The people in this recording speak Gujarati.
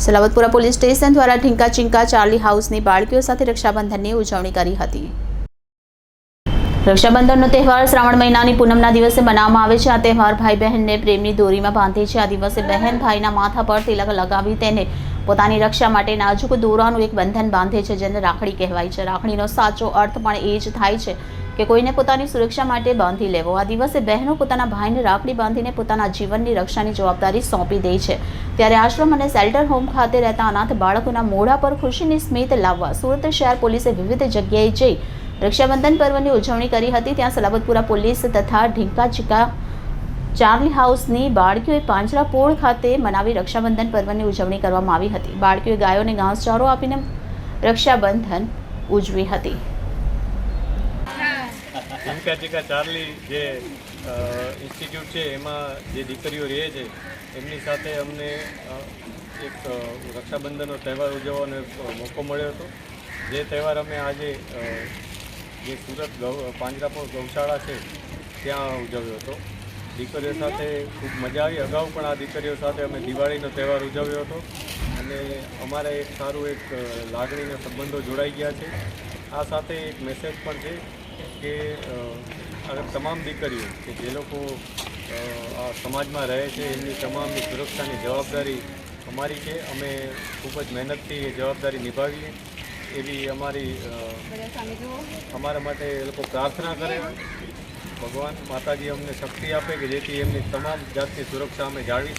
સલાબતપુરા પોલીસ સ્ટેશન દ્વારા ઢીંકા ચીંકા ચાર્લી હાઉસની બાળકીઓ સાથે રક્ષાબંધનની ઉજવણી કરી હતી। રક્ષાબંધનનો તહેવાર શ્રાવણ મહિનાની પૂનમના દિવસે મનાવવામાં આવે છે। આ તહેવાર ભાઈ બહેનને પ્રેમની દોરીમાં બાંધે છે। આ દિવસે બહેન ભાઈના માથા પર તિલક લગાવી તેને પોતાની રક્ષા માટે નાજુક દોરાનું એક બંધન બાંધે છે, જેને રાખડી કહેવાય છે। રાખડીનો સાચો અર્થ પણ એ જ થાય છે કે કોઈને પોતાની સુરક્ષા માટે બાંધી લેવો। આ દિવસે બહેનો પોતાના ભાઈને રાખડી બાંધીને પોતાના જીવનની રક્ષાની જવાબદારી સોંપી દે છે। ત્યારે આશ્રમ અને શેલ્ટર હોમ ખાતે રહેતા અનાથ બાળકોના મોઢા પર ખુશીની સ્મિત લાવવા સુરત શહેર પોલીસે વિવિધ જગ્યાએ જઈ રક્ષાબંધન પર્વની ઉજવણી કરી હતી। ત્યાં સલાબતપુરા પોલીસ તથા ઢીંકા ચીકા ચાર્લી હાઉસની બાળકીઓએ પાંજરાપોળ ખાતે મનાવી રક્ષાબંધન પર્વની ઉજવણી કરવામાં આવી હતી। બાળકીઓએ ગાયોને ઘાસચારો આપીને રક્ષાબંધન ઉજવી હતી। ઢીંકા ચીકા ચાર્લી જે ઇન્સ્ટિટ્યૂટ છે એમાં જે દીકરીઓ રહે છે એમની સાથે અમને એક રક્ષાબંધનનો તહેવાર ઉજવવાનો મોકો મળ્યો હતો। જે તહેવાર અમે આજે જે સુરત પાંજરાપોળ ગૌશાળા છે ત્યાં ઉજવ્યો હતો। દીકરીઓ સાથે ખૂબ મજા આવી। અગાઉ પણ આ દીકરીઓ સાથે અમે દિવાળીનો તહેવાર ઉજવ્યો હતો અને અમારા એક સારું એક લાગણીના સંબંધો જોડાઈ ગયા છે। આ સાથે એક મેસેજ પણ છે કે તમામ દીકરીઓ કે જે લોકો આ સમાજમાં રહે છે એમની તમામની સુરક્ષાની જવાબદારી અમારી છે। અમે ખૂબ જ મહેનતથી એ જવાબદારી નિભાવીએ એવી અમારા માટે એ લોકો પ્રાર્થના કરે। ભગવાન માતાજી અમને શક્તિ આપે કે જેથી એમની તમામ જાતની સુરક્ષા અમે જાળવી